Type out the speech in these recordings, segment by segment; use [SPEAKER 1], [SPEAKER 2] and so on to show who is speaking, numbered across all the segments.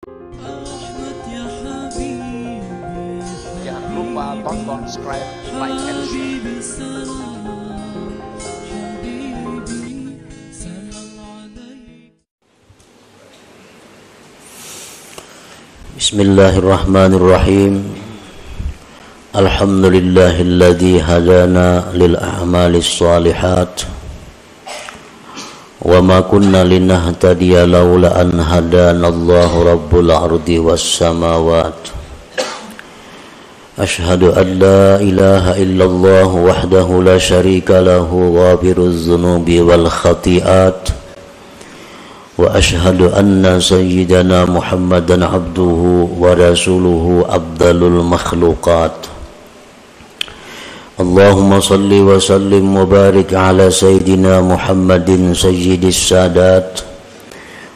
[SPEAKER 1] Jangan lupa tonton, subscribe, like, and share.
[SPEAKER 2] Bismillahirrahmanirrahim. Alhamdulillahilladzi hadana lil a'malis shalihat wa ma kunna linahtadiya laula an hadanallahu rabbul ardi was samawat. Ashhadu an la ilaha illallah wahdahu la syarika lahu ghafiruz dzunubi wal khati'at. Wa ashhadu anna sayyidana Muhammadan abduhu wa rasuluhu abdalul makhluqat. Allahumma salli wa sallim wa barik ala sayyidina Muhammadin sayyidis sadat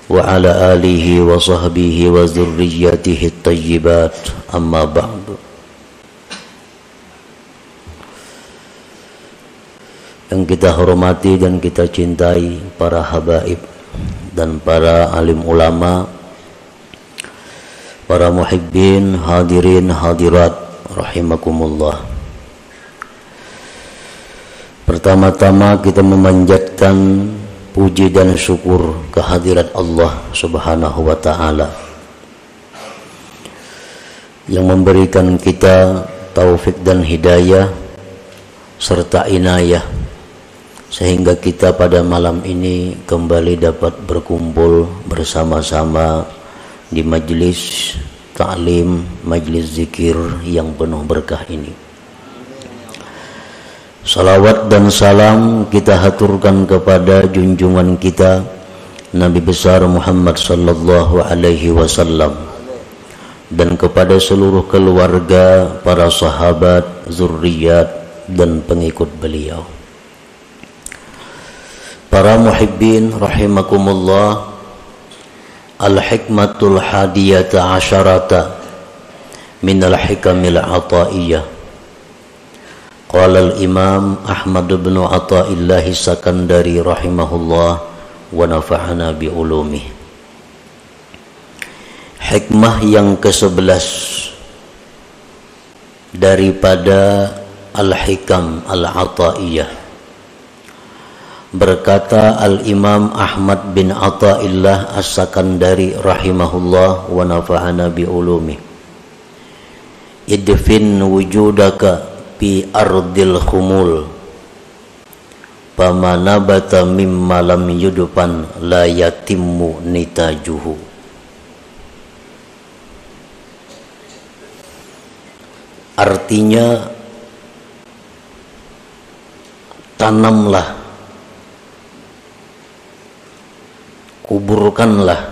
[SPEAKER 2] wa ala alihi wa sahbihi wa dzurriyyatihi at-tayyibat. Amma ba'du. Yang kita hormati dan kita cintai para habaib dan para alim ulama, para muhibbin, hadirin, hadirat, rahimakumullah. Pertama-tama kita memanjatkan puji dan syukur kehadirat Allah Subhanahu wa ta'ala yang memberikan kita taufik dan hidayah serta inayah sehingga kita pada malam ini kembali dapat berkumpul bersama-sama di majlis ta'lim, majlis zikir yang penuh berkah ini. Salawat dan salam kita haturkan kepada junjungan kita Nabi besar Muhammad sallallahu alaihi wasallam dan kepada seluruh keluarga, para sahabat, zurriyat dan pengikut beliau. Para muhibbin rahimakumullah, al-hikmatul hadiyata asyarata minal hikamil ataiyah. Qala al-imam Ahmad bin Athaillah Sakandari rahimahullah wa nafa'ana bi ulumih. Hikmah yang ke-11 daripada al-hikam al-ataiyah. Berkata Al-Imam Ahmad bin Athaillah As-Sakandari rahimahullah wa nafa'ana bi ulumi. Idfin wujudaka fi ardil khumul fama nabata mimma lam yudfan la yatimmu nitajuhu. Artinya, tanamlah, kuburkanlah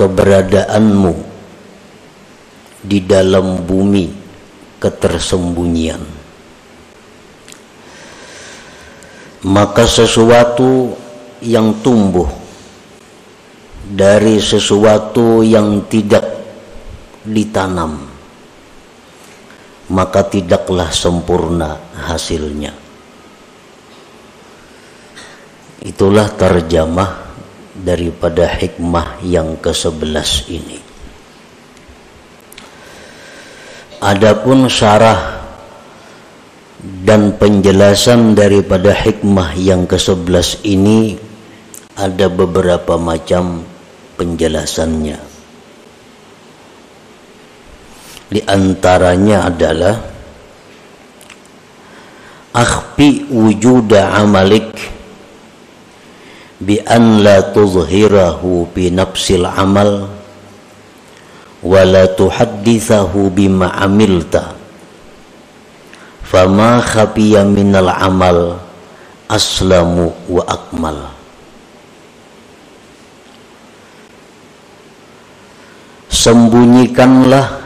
[SPEAKER 2] keberadaanmu di dalam bumi ketersembunyian, maka sesuatu yang tumbuh dari sesuatu yang tidak ditanam, maka tidaklah sempurna hasilnya. Itulah terjemah daripada hikmah yang ke-11 ini. Adapun syarah dan penjelasan daripada hikmah yang ke-11 ini ada beberapa macam penjelasannya. Di antaranya adalah akhfi wujuda amalik bi an la tuzhirahu bi nafsil amal wa la tuhaddithahu bima amilta fama khafiya minal amal aslamu wa akmal. Sembunyikanlah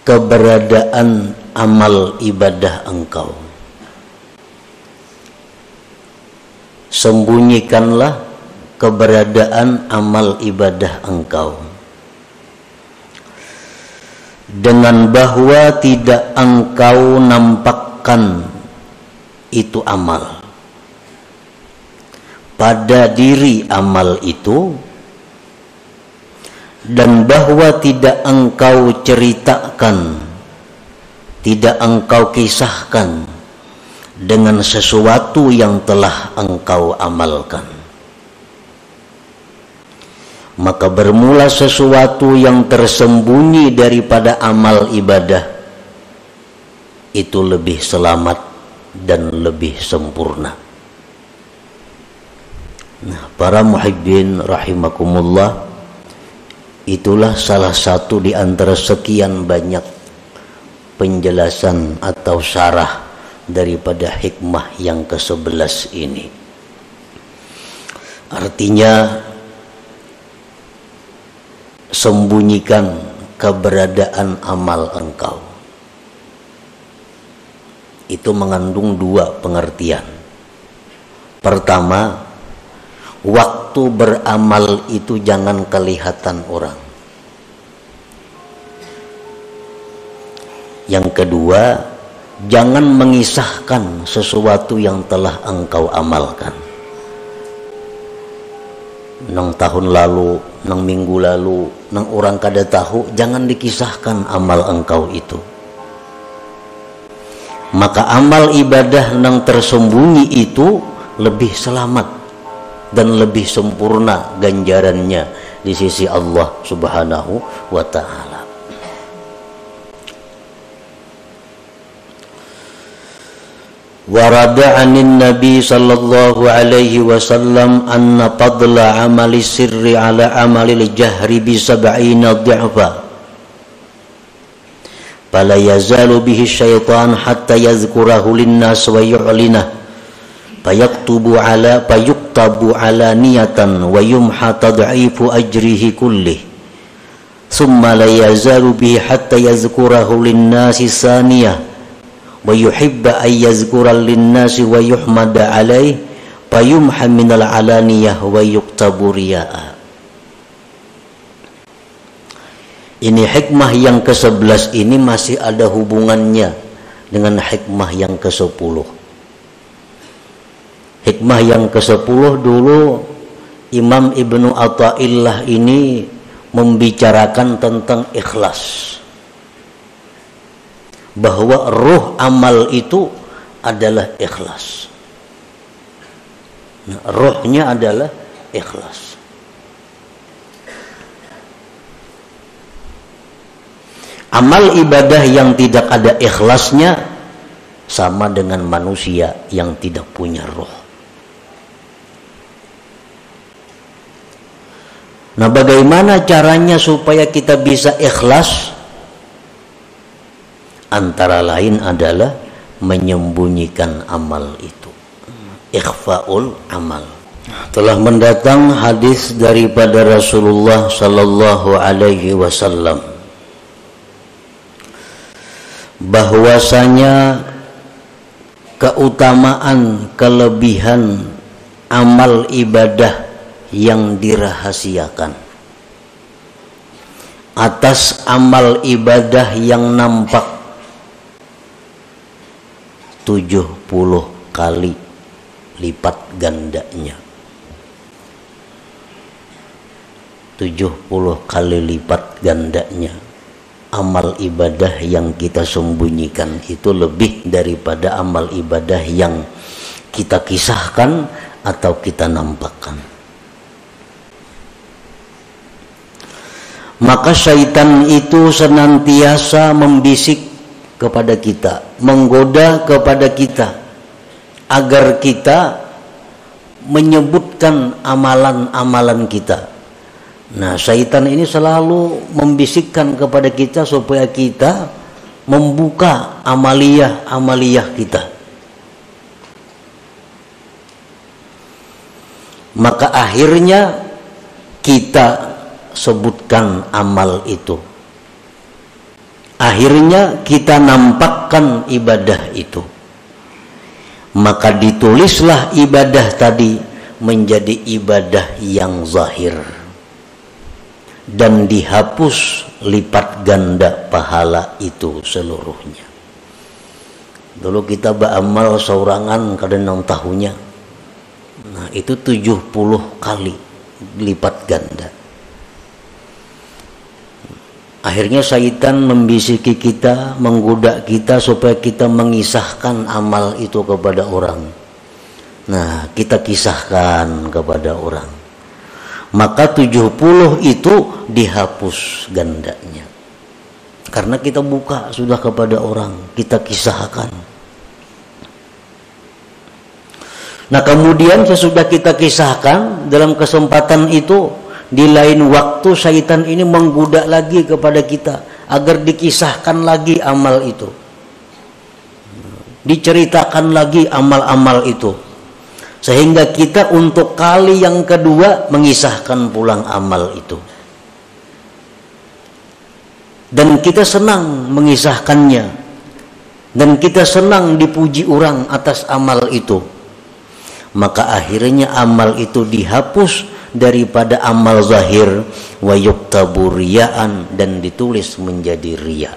[SPEAKER 2] keberadaan amal ibadah engkau. Sembunyikanlah keberadaan amal ibadah engkau dengan bahwa tidak engkau nampakkan itu amal. Pada diri amal itu dan bahwa tidak engkau ceritakan, tidak engkau kisahkan dengan sesuatu yang telah engkau amalkan. Maka bermula sesuatu yang tersembunyi daripada amal ibadah itu lebih selamat dan lebih sempurna. Nah, para muhibbin rahimakumullah, itulah salah satu di antara sekian banyak penjelasan atau syarah daripada hikmah yang ke-11 ini. Artinya, sembunyikan keberadaan amal engkau. Itu mengandung dua pengertian. Pertama, waktu beramal itu jangan kelihatan orang. Yang kedua, jangan mengisahkan sesuatu yang telah engkau amalkan. Nang tahun lalu, nang minggu lalu, nang orang kada tahu, jangan dikisahkan amal engkau itu. Maka amal ibadah nang tersembunyi itu lebih selamat dan lebih sempurna ganjarannya di sisi Allah Subhanahu wa ta'ala. Warada anin Nabi sallallahu alaihi wasallam anna fadla amali sirri ala amali jahri bi 70 dhi'fa. Fala yazalu bihi syaitan hatta yazkurahu linnas wa yu'linah. Fayuktabu ala niyatan wa yumha tad'ifu ajrihi kullih. Thumma la yazalu bihi hatta yazkurahu linnasi saniyah. Wa yuhibba ay yazkura linnasi wa yuhmada alaih. Fayumha minal alaniyah wa yuktabu riya'a. Ini hikmah yang ke-11 ini masih ada hubungannya dengan hikmah yang ke-10. Hikmah yang ke-10 dulu Imam Ibnu Athaillah ini membicarakan tentang ikhlas. Bahwa ruh amal itu adalah ikhlas. Nah, ruhnya adalah ikhlas. Amal ibadah yang tidak ada ikhlasnya sama dengan manusia yang tidak punya roh. Nah, bagaimana caranya supaya kita bisa ikhlas? Antara lain adalah menyembunyikan amal itu. Ikhfaul amal. Telah mendatang hadis daripada Rasulullah sallallahu alaihi wasallam bahwasanya keutamaan kelebihan amal ibadah yang dirahasiakan atas amal ibadah yang nampak 70 kali lipat gandanya. 70 kali lipat gandanya. Amal ibadah yang kita sembunyikan itu lebih daripada amal ibadah yang kita kisahkan atau kita nampakkan. Maka syaitan itu senantiasa membisik kepada kita, menggoda kepada kita agar kita menyebutkan amalan-amalan kita. Nah, syaitan ini selalu membisikkan kepada kita supaya kita membuka amaliyah kita. Maka akhirnya kita sebutkan amal itu. Akhirnya kita nampakkan ibadah itu. Maka ditulislah ibadah tadi menjadi ibadah yang zahir. Dan dihapus lipat ganda pahala itu seluruhnya. Dulu kita beramal saurangan kadang tahunya. Nah, itu 70 kali lipat ganda. Akhirnya syaitan membisiki kita, menggoda kita supaya kita mengisahkan amal itu kepada orang. Nah, kita kisahkan kepada orang. Maka 70 itu dihapus gandanya. Karena kita buka sudah kepada orang, kita kisahkan. Nah, kemudian sesudah kita kisahkan, dalam kesempatan itu di lain waktu syaitan ini menggoda lagi kepada kita agar dikisahkan lagi amal itu, diceritakan lagi amal-amal itu, sehingga kita untuk kali yang kedua mengisahkan pulang amal itu, dan kita senang mengisahkannya, dan kita senang dipuji orang atas amal itu. Maka akhirnya amal itu dihapus daripada amal zahir, wa yuktabu riyaan, dan ditulis menjadi riya.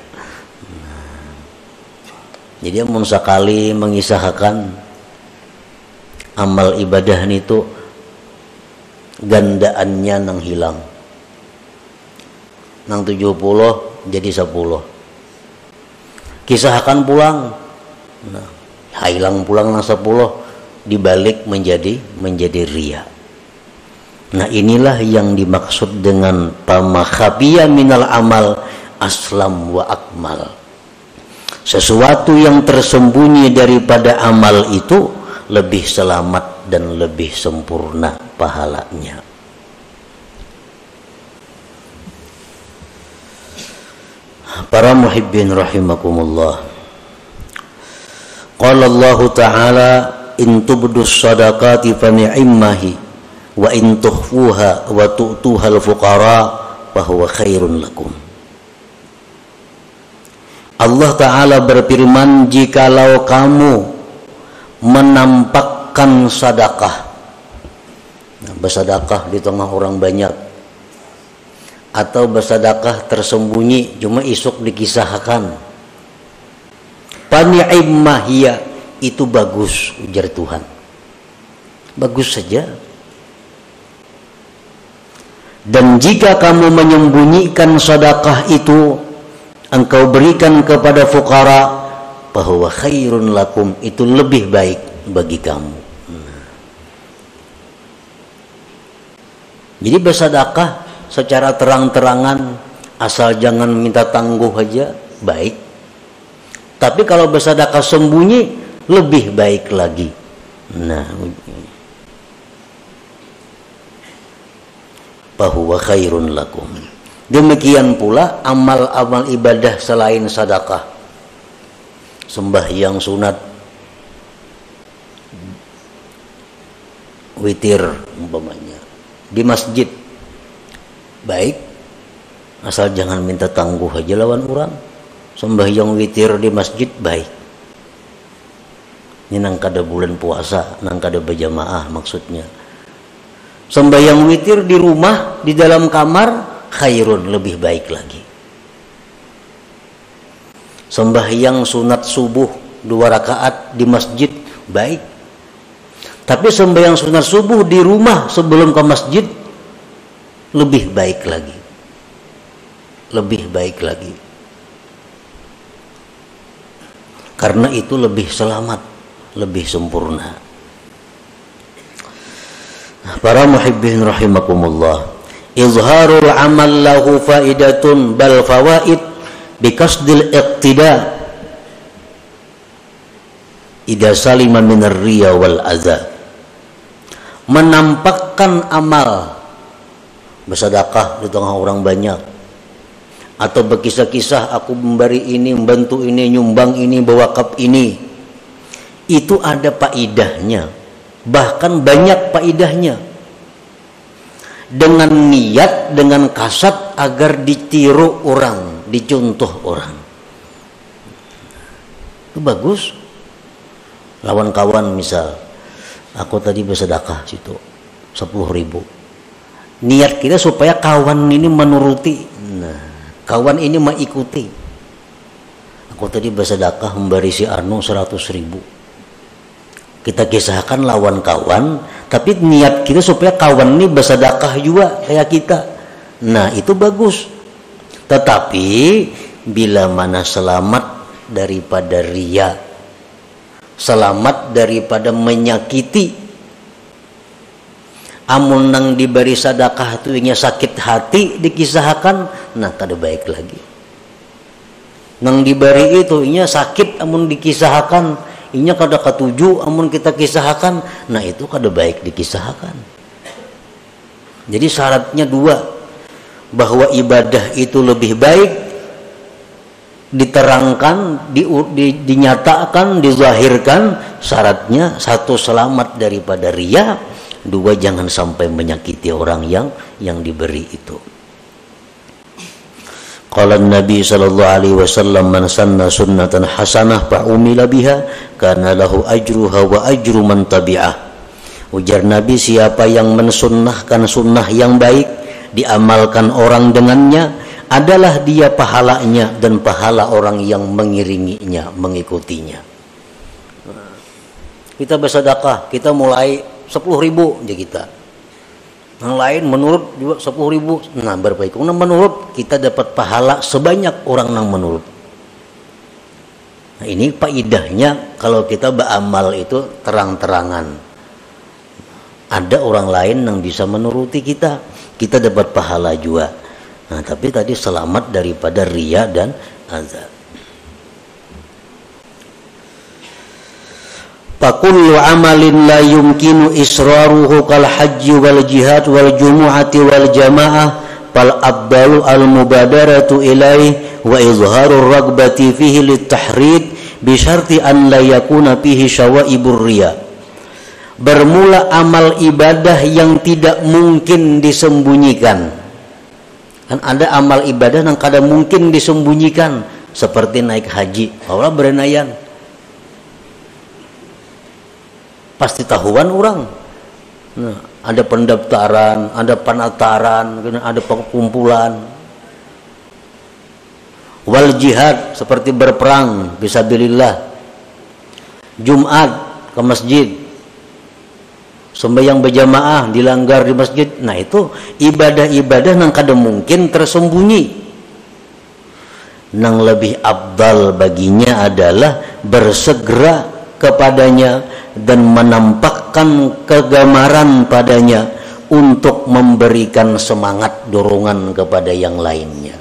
[SPEAKER 2] Jadi amun sekali mengisahkan amal ibadah itu gandaannya nang hilang, nang 70 jadi 10. Kisahkan pulang, nah, hilang pulang nang 10 dibalik menjadi riya. Nah, inilah yang dimaksud dengan pama khafiya minal amal aslam wa akmal. Sesuatu yang tersembunyi daripada amal itu lebih selamat dan lebih sempurna pahalanya. Para muhibbin rahimakumullah. Qala Allah Ta'ala, in tubdus sadaqati fa ni'immahi wa in tukhfuha wa tu'tuhal fuqara fahuwa khairun lakum. Allah Ta'ala berfirman, jikalau kamu menampakkan sedekah, bersedekah di tengah orang banyak, atau bersedekah tersembunyi cuma isuk dikisahkan, fa ni'immahiya, itu bagus, ujar Tuhan, bagus saja. Dan jika kamu menyembunyikan sedekah itu, engkau berikan kepada fuqara, bahwa khairun lakum, itu lebih baik bagi kamu. Jadi bersedekah secara terang-terangan, asal jangan minta tangguh aja, baik. Tapi kalau bersedekah sembunyi, lebih baik lagi. Nah, bahwa khairun lakum. Demikian pula amal-amal ibadah selain sedekah, sembahyang sunat, witir umpamanya di masjid, baik, asal jangan minta tangguh aja lawan orang. Sembahyang witir di masjid baik. Ini nang kada bulan puasa, nang kada berjamaah maksudnya. Sembahyang witir di rumah, di dalam kamar, khairun, lebih baik lagi. Sembahyang sunat subuh 2 rakaat di masjid, baik. Tapi sembahyang sunat subuh di rumah sebelum ke masjid, lebih baik lagi. Lebih baik lagi. Karena itu lebih selamat, lebih sempurna. Para muhibbin rahimakumullah, izharul amal lahu faidatun bal fawaid biqasdil iqtida idza salima minar riya wal adza. Menampakkan amal, bersedekah di tengah orang banyak, atau berkisah-kisah aku memberi ini, membantu ini, nyumbang ini, berwakaf ini, itu ada faidahnya, bahkan banyak faidahnya, dengan niat, dengan kasat agar ditiru orang, dicontoh orang. Itu bagus. Lawan kawan misal, aku tadi bersedekah situ 10.000, niat kita supaya kawan ini menuruti, nah, kawan ini mengikuti. Aku tadi bersedekah memberi si Anu 100.000. Kita kisahkan lawan kawan, tapi niat kita supaya kawan ini bersedekah juga kayak kita. Nah, itu bagus. Tetapi bila mana selamat daripada riya, selamat daripada menyakiti, amun nang diberi sedekah tu inya sakit hati dikisahkan, nah kada baik lagi. Nang diberi itu inya sakit amun dikisahkan, inya kada katuju amun kita kisahkan, nah itu kada baik dikisahkan. Jadi syaratnya dua, bahwa ibadah itu lebih baik diterangkan, dinyatakan, dizahirkan. Syaratnya satu, selamat daripada riya, dua, jangan sampai menyakiti orang yang diberi itu. Qala Nabi sallallahu alaihi wasallam, man sanna sunnatan hasanah fa umila biha kana lahu ajruha wa ajru man tabi'ah. Ujar Nabi, siapa yang mensunnahkan sunnah yang baik, diamalkan orang dengannya, adalah dia pahalanya dan pahala orang yang mengiringinya, mengikutinya. Kita bersedekah, kita mulai 10.000 aja kita. Yang lain menurut juga 10.000. Nah, berbaik. Karena menurut kita dapat pahala sebanyak orang yang menurut. Nah, ini faedahnya kalau kita beramal itu terang-terangan. Ada orang lain yang bisa menuruti kita, kita dapat pahala juga. Nah, tapi tadi selamat daripada riya dan azab. Fakullu amalin la yumkinu israruhu kal hajji wal jihad wal jumu'ati wal jamaah fal abdalu al mubadaratu ilaih wa izharur ragbati fihi litahrid bi syarti an la yakuna fihi syawaibur riya. Bermula amal ibadah yang tidak mungkin disembunyikan. Kan ada amal ibadah yang kada mungkin disembunyikan, seperti naik haji. Allah berenayan, pasti tahuan orang. Nah, ada pendaftaran, ada penataran, ada pengumpulan. Wal jihad, seperti berperang fisabilillah. Jumat ke masjid, sembahyang berjamaah dilanggar di masjid. Nah, itu ibadah-ibadah yang kada mungkin tersembunyi. Yang lebih afdal baginya adalah bersegera kepadanya dan menampakkan kegemaran padanya untuk memberikan semangat dorongan kepada yang lainnya.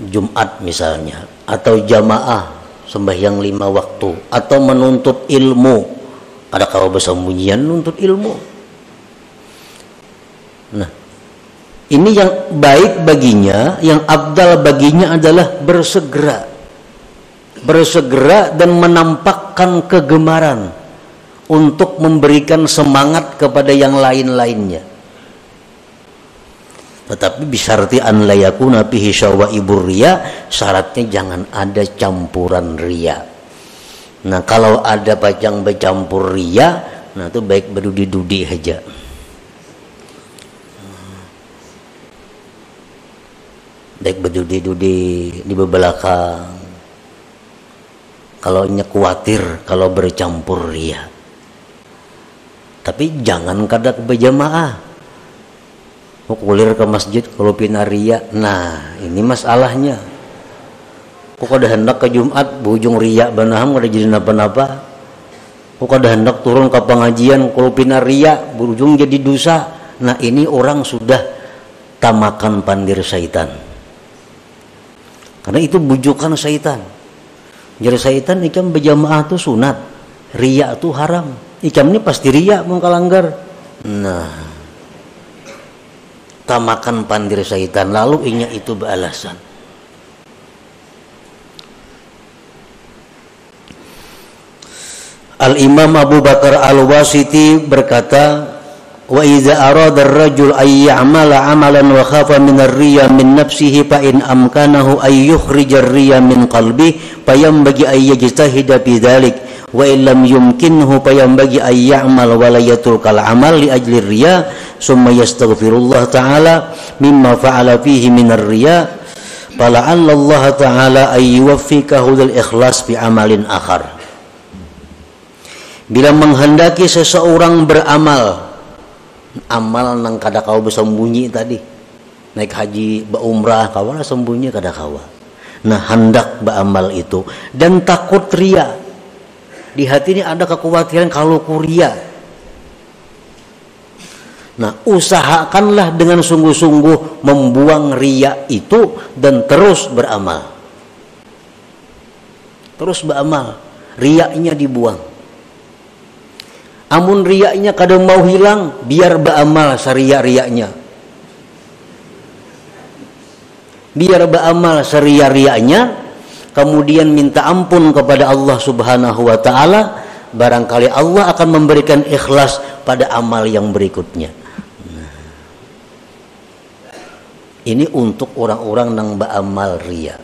[SPEAKER 2] Jumat misalnya, atau jamaah sembahyang 5 waktu, atau menuntut ilmu. Ada kalau bersembunyian menuntut ilmu. Nah, ini yang baik baginya, yang afdal baginya adalah bersegera dan menampakkan kegemaran untuk memberikan semangat kepada yang lain-lainnya. Tetapi bisyarti an la yakuna fihi syawaibur riya, syaratnya jangan ada campuran riya. Nah, kalau ada pacang bercampur riya, nah itu baik berdudi-dudi aja. Baik berdudi-dudi di belakang. Kalau khawatir kalau bercampur riya. Tapi jangan kada berjamaah. Kulir ke masjid kalau pina riya. Nah, ini masalahnya. Kok kada hendak ke Jumat bujung riya banaham kada jadi napa-napa. Kok kada hendak turun ke pengajian kalau pina riya berujung jadi dosa. Nah, ini orang sudah tamakan pandir syaitan. Karena itu bujukan syaitan. Jadi syaitan ikam berjamaah tu sunat, riya tu haram. Ikam ini pasti riya mau kalanggar. Nah, tamakan pandir syaitan, lalu inya itu beralasan. Al-Imam Abu Bakar Al-Wasiti berkata, wa idza arada ar-rajul ay ya'mala 'amalan wa khafa min ar-riya min nafsihi fa in amkanahu ay yukhrija ar-riya min qalbi fa yanbaghi ay yajtahida fi dhalik wa in lam yumkinhu fa yanbaghi ay ya'mal wa la yatrukal 'amal li ajli ar-riya summa yastaghfirullah ta'ala mimma fa'ala fihi min ar-riya fala'alla Allah ta'ala ay yuwaffiqahu lil ikhlas fi amalin akhar. Bila menghendaki seseorang beramal amal nang kada kawa bersembunyi tadi naik haji umrah kawa sembunyi kada kawa. Nah hendak beramal itu dan takut ria. Di hati ini ada kekhawatiran kalau kuria. Nah usahakanlah dengan sungguh-sungguh membuang ria itu dan terus beramal. Terus beramal, riaknya dibuang. Amun riaknya kadang mau hilang, biar beramal seria-riaknya. Biar beramal seria-riaknya, kemudian minta ampun kepada Allah Subhanahu wa taala, barangkali Allah akan memberikan ikhlas pada amal yang berikutnya. Ini untuk orang-orang yang beramal ria.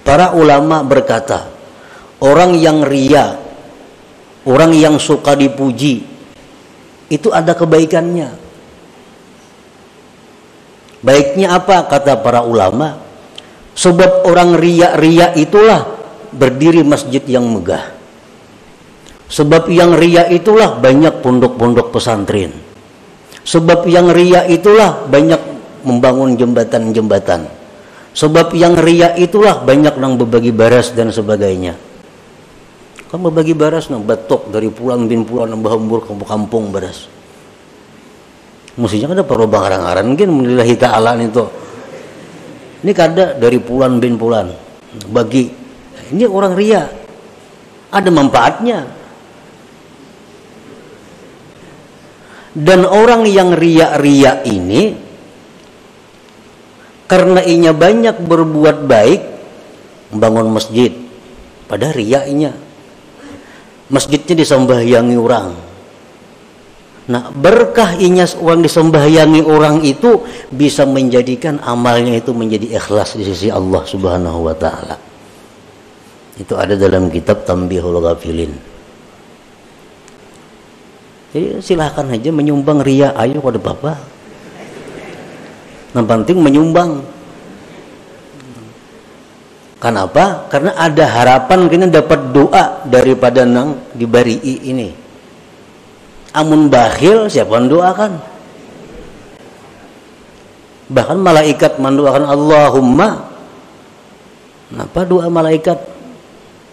[SPEAKER 2] Para ulama berkata, orang yang ria, orang yang suka dipuji, itu ada kebaikannya. Baiknya apa kata para ulama? Sebab orang ria-ria itulah berdiri masjid yang megah. Sebab yang ria itulah banyak pondok-pondok pesantren. Sebab yang ria itulah banyak membangun jembatan-jembatan. Sebab yang ria itulah banyak nang berbagi baras dan sebagainya. Kan berbagi baras nang batok dari pulang bin pulang nang bahambur kampung baras. Mestinya ada perlu bangaran-aran mungkin lillahi ta'ala itu. Ini kada dari pulan bin pulan bagi. Ini orang ria. Ada manfaatnya. Dan orang yang ria-ria ini karena inya banyak berbuat baik, membangun masjid, pada riaknya masjidnya disembahyangi orang. Nah berkah inya orang disembahyangi orang itu bisa menjadikan amalnya itu menjadi ikhlas di sisi Allah Subhanahu wa taala. Itu ada dalam kitab Tanbihul Ghafilin. Jadi silahkan aja menyumbang ria, ayo pada bapak. Yang penting menyumbang. Kenapa? Karena ada harapan kita dapat doa daripada nang diberi ini. Amun bakhil siapa mendoakan? Bahkan malaikat mendoakan Allahumma. Kenapa doa malaikat?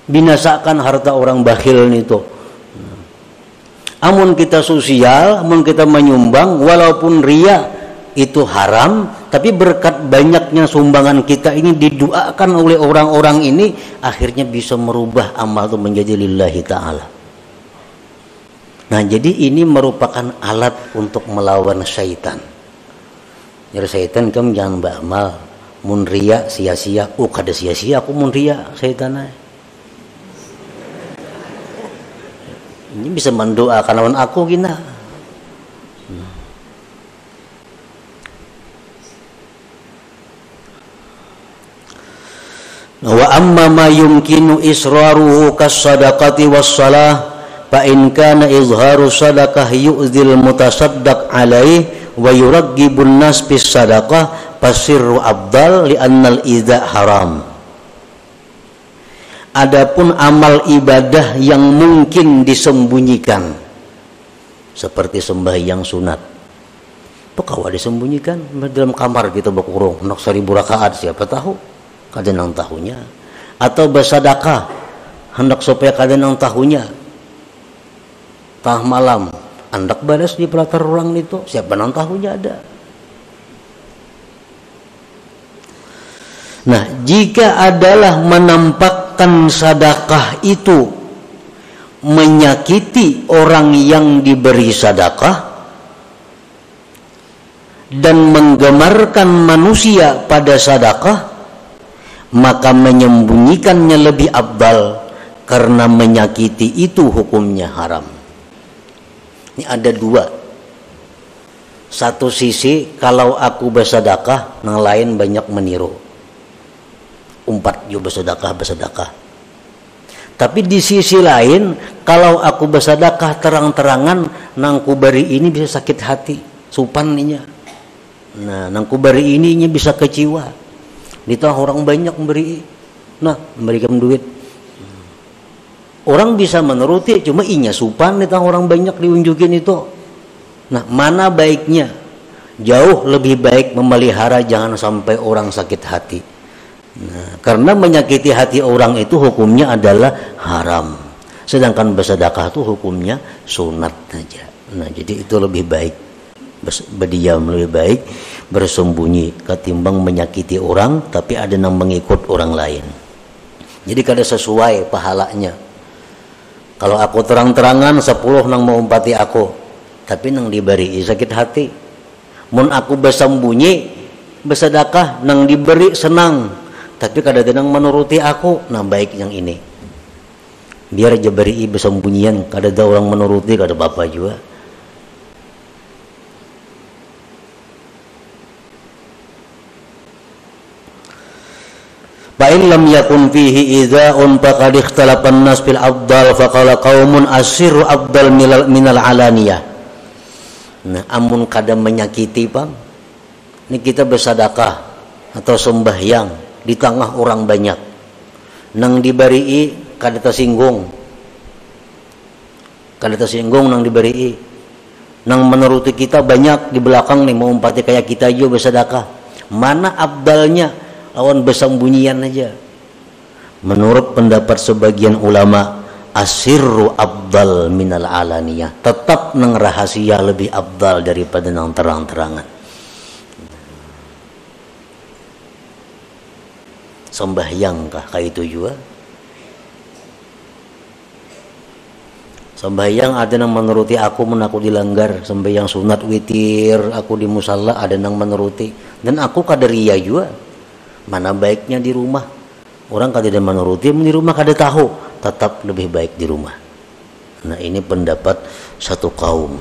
[SPEAKER 2] Binasakan harta orang bakhil itu. Amun kita sosial, amun kita menyumbang walaupun ria itu haram, tapi berkat banyaknya sumbangan kita ini didoakan oleh orang-orang ini, akhirnya bisa merubah amal itu menjadi lillahi ta'ala. Nah jadi ini merupakan alat untuk melawan syaitan. Jadi syaitan kamu jangan beramal mun ria sia-sia. Oh kada sia-sia aku mun ria syaitan. Ini bisa mendoakan lawan aku gina. Wa amma ma yumkinu israruhu kas-sadaqati was-salah fa in kana izharu sadaqah yu'dzil mutasaddaq alaih wa yuraggibun nas bis sadaqah fasirru afdal li annal idza haram. Adapun amal ibadah yang mungkin disembunyikan seperti sembahyang sunat, pekawa disembunyikan dalam kamar kita berkurung nak 1000 rakaat siapa tahu kada nang tahunya, atau bersedekah hendak supaya kada nang tahunya, tah malam hendak balas di pelatar orang itu siapa nang tahunya ada. Nah jika adalah menampakkan sedekah itu menyakiti orang yang diberi sedekah dan menggemarkan manusia pada sedekah, maka menyembunyikannya lebih afdal karena menyakiti itu hukumnya haram. Ini ada dua. Satu sisi kalau aku bersedekah, yang lain banyak meniru. Umpat juga bersedekah. Tapi di sisi lain, kalau aku bersedekah terang-terangan, nang ku beri ini bisa sakit hati, supaninya. Nah, nang ku beri ini bisa kecewa. Ditah orang banyak memberi, nah memberikan duit. orang bisa menuruti, cuma inya supan nih orang banyak diunjukin itu. Nah, mana baiknya? Jauh lebih baik memelihara, jangan sampai orang sakit hati. Nah, karena menyakiti hati orang itu hukumnya adalah haram. Sedangkan bersedekah itu hukumnya sunat saja. Nah, jadi itu lebih baik. Berdiam lebih baik, bersembunyi ketimbang menyakiti orang tapi ada yang mengikut orang lain. Jadi kada sesuai pahalanya. Kalau aku terang-terangan 10 nang mau umpati aku, tapi nang diberi sakit hati. Mun aku bersembunyi bersedekah nang diberi senang, tapi kada ada nang menuruti aku, nah baik yang ini. Biar aja beri bersembunyian, kada ada orang menuruti, kada apa-apa juga. Fa'in lam yakun fihi idza'un faqad ikhtalafa an-nas fil afdal faqala qaumun asirru afdal minal alaniyah. Nah, amun kada menyakiti Bang, ini kita bersedekah atau sembahyang di tengah orang banyak. Nang diberi kada tersinggung. Kada tersinggung nang diberi. Nang menuruti kita banyak di belakang nih mau umpati kayak kita aja bersedekah. Mana afdalnya? Lawan bersembunyian aja. Menurut pendapat sebagian ulama, asirru afdal minal alaniyah. Tetap nang rahasia lebih afdal daripada nang terang-terangan. Sembahyang kah kayak itu juga? Sembahyang ada nang menuruti aku, aku dilanggar. Sembahyang sunat witir aku di musalla ada nang menuruti, dan aku kaderia juga. Mana baiknya di rumah? Orang kada menuruti, di rumah kada tahu, tetap lebih baik di rumah. Nah, ini pendapat satu kaum.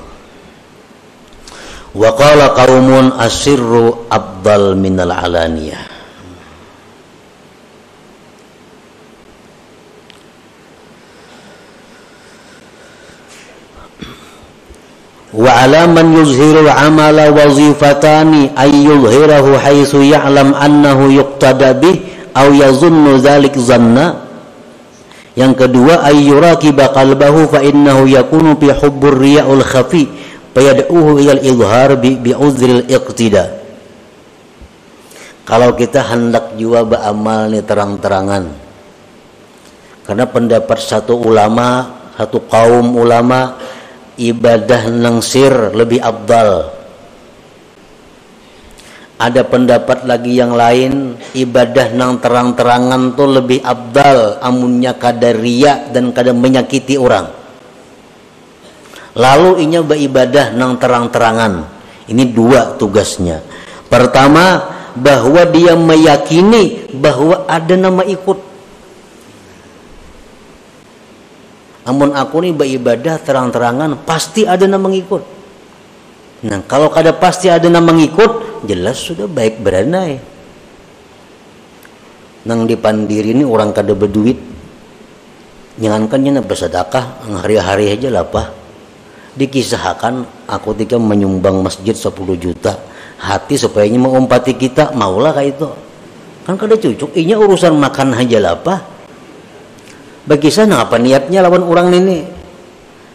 [SPEAKER 2] Wa qala qaumun asirru afdal minal alaniyah. Wa ala man yuzhiru amala wazifatani ay yuzhirahu haitsu ya'lam annahu yuqtada bih aw yazunnu dzalik zanna. Yang kedua, ay yuraqiba qalbahu fa innahu yakunu fi hubbur riya'ul khafi fayad'uhu ila al-izhar bi uzril iqtida. Kalau kita hendak jua beramal nih terang-terangan, karena pendapat satu ulama, satu kaum ulama, ibadah nang sir lebih afdal. Ada pendapat lagi yang lain, ibadah nang terang-terangan tuh lebih afdal, amunnya kada riya dan kada menyakiti orang. Lalu inya beribadah nang terang-terangan. Ini dua tugasnya. Pertama, bahwa dia meyakini bahwa ada nama ikut. Amun aku nih beribadah terang-terangan, pasti ada nama mengikut. Nah, kalau kada pasti ada nama mengikut, jelas sudah baik beranai. Nang dipandiri ini orang kada berduit, jangankan nyana bersedekah, hari-hari aja lapah. Dikisahkan aku ketika menyumbang masjid 10 juta, hati supaya mau umpati kita, maulah kayak itu. Kan kada cucuk, inya urusan makan aja lapah. Bagi sana apa niatnya lawan orang ini?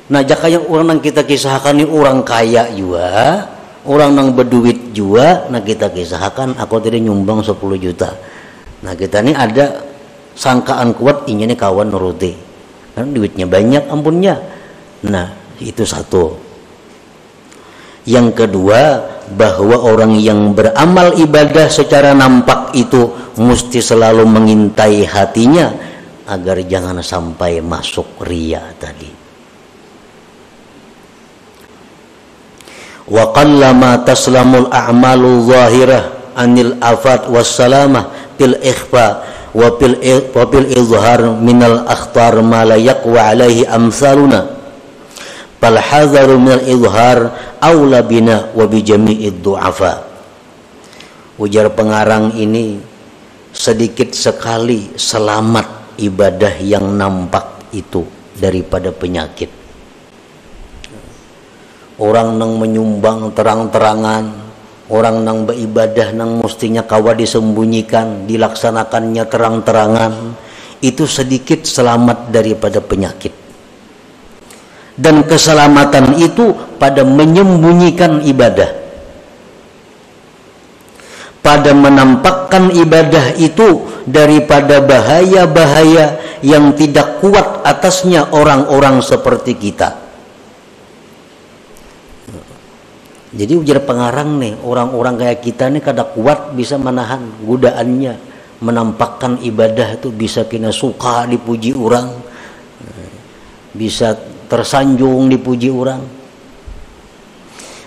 [SPEAKER 2] Nah, jaka yang orang nang kita kisahkan ini orang kaya juga, orang nang berduit juga. Nah, kita kisahkan aku tadi nyumbang 10 juta. Nah, kita ini ada sangkaan kuat, ini nih kawan nuruti, kan duitnya banyak ampunnya. Nah, itu satu. Yang kedua, bahwa orang yang beramal ibadah secara nampak itu mesti selalu mengintai hatinya agar jangan sampai masuk riya tadi. Wa qallama taslamul a'malu zahirah anil afat wassalamah fil ikhfa wa fil izhar minal akhtar ma la yaqwa alaihi amsaluna fal hadharu minal izhar aula bina wa bi jami'id du'afa. Ujar pengarang ini, sedikit sekali selamat ibadah yang nampak itu daripada penyakit. Orang nang menyumbang terang-terangan, orang nang beribadah nang mestinya kawa disembunyikan, dilaksanakannya terang-terangan, itu sedikit selamat daripada penyakit. Dan keselamatan itu pada menyembunyikan ibadah, pada menampakkan ibadah itu daripada bahaya-bahaya yang tidak kuat atasnya orang-orang seperti kita. Jadi ujar pengarang nih, orang-orang kayak kita nih kada kuat bisa menahan godaannya, menampakkan ibadah itu bisa kena suka dipuji orang, bisa tersanjung dipuji orang.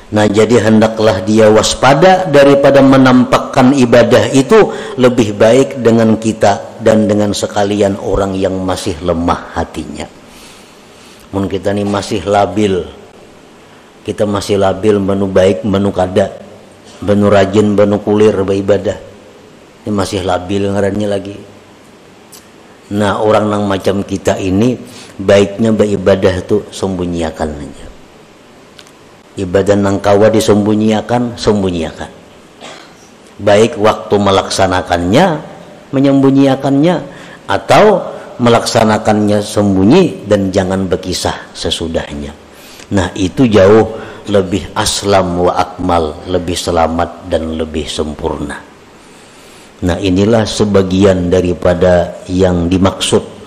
[SPEAKER 2] Nah, jadi hendaklah dia waspada daripada menampakkan ibadah itu, lebih baik dengan kita dan dengan sekalian orang yang masih lemah hatinya. Mun kita ini masih labil, kita masih labil menu baik menu kada, menu rajin menu kulir beribadah, ini masih labil ngarannya lagi. Nah, orang yang macam kita ini baiknya beribadah itu sembunyiakan aja. Ibadah nang kawa disembunyiakan, sembunyiakan. Baik waktu melaksanakannya, menyembunyiakannya, atau melaksanakannya sembunyi dan jangan berkisah sesudahnya. Nah, itu jauh lebih aslam wa akmal, lebih selamat dan lebih sempurna. Nah, inilah sebagian daripada yang dimaksud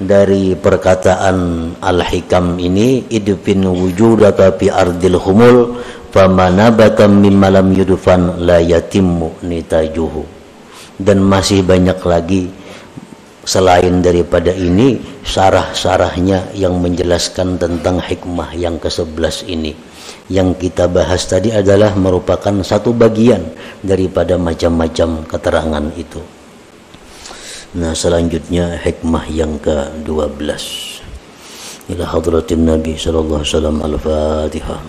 [SPEAKER 2] dari perkataan Al-Hikam ini, idfin wujudaka fi ardil humul famanabata mimma lam yudfan la yatimmu nitajuhu. Dan masih banyak lagi selain daripada ini syarah-syarahnya yang menjelaskan tentang hikmah yang ke-11 ini. Yang kita bahas tadi adalah merupakan satu bagian daripada macam-macam keterangan itu. Nah, selanjutnya hikmah yang ke-12. Ila hadratin Nabi sallallahu alaihi wasallam. Al-Fatihah.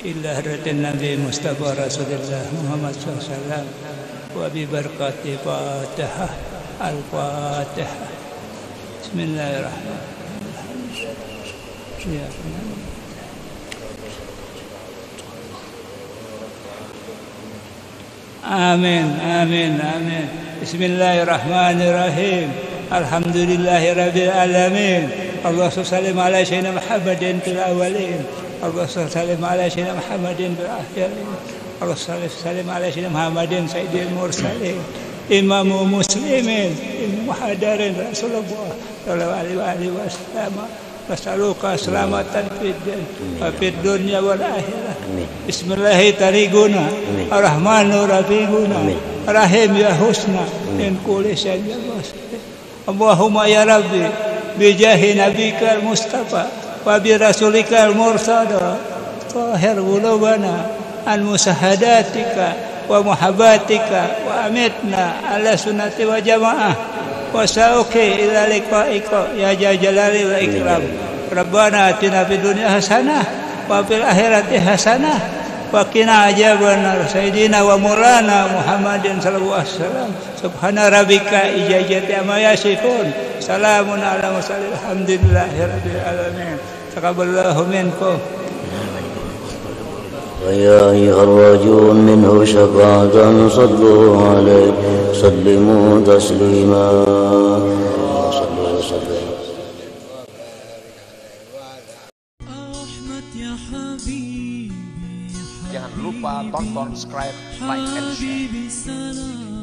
[SPEAKER 3] إلى حضرة النبي مصطفى رسول الله محمد صلى الله عليه وسلم وببركة فاتحة الفاتحة. بسم الله الرحمن الرحيم. آمين آمين آمين. بسم الله الرحمن الرحيم. الحمد لله رب العالمين. اللهم صل على سيدنا محمد في الأولين. اللهم صل على سيدنا محمد في الآخرين. اللهم صل على سيدنا محمد سيد المرسلين إمام مسلمين محضر رسول الله صلى الله عليه وسلم. نسألك سلامة في الدنيا والآخرة. بسم الله طريقنا الرحمن رفيقنا رحيم يا حسنى من كل شيء. اللهم يا ربي بجاه نبيك المصطفى وبرسولك المرتضى طاهر قلوبنا عن مساهداتك ومحباتك وأمتنا على سنة وجماعة وسأوكي إلى لقائك يا جلال والإكرام. ربنا آتنا في الدنيا حسنة وفي الآخرة حسنة وقنا عذاب النار. سيدنا ومولانا محمد صلى الله عليه وسلم. سبحان ربك إجازة ما يصفون. سلام على المرسلين الحمد لله رب العالمين. تقبل الله منكم.
[SPEAKER 2] ويا أيها الراجون منه شفاعة صلوا عليه سلموا تسليما.
[SPEAKER 1] Jangan lupa tonton, subscribe, like, and share.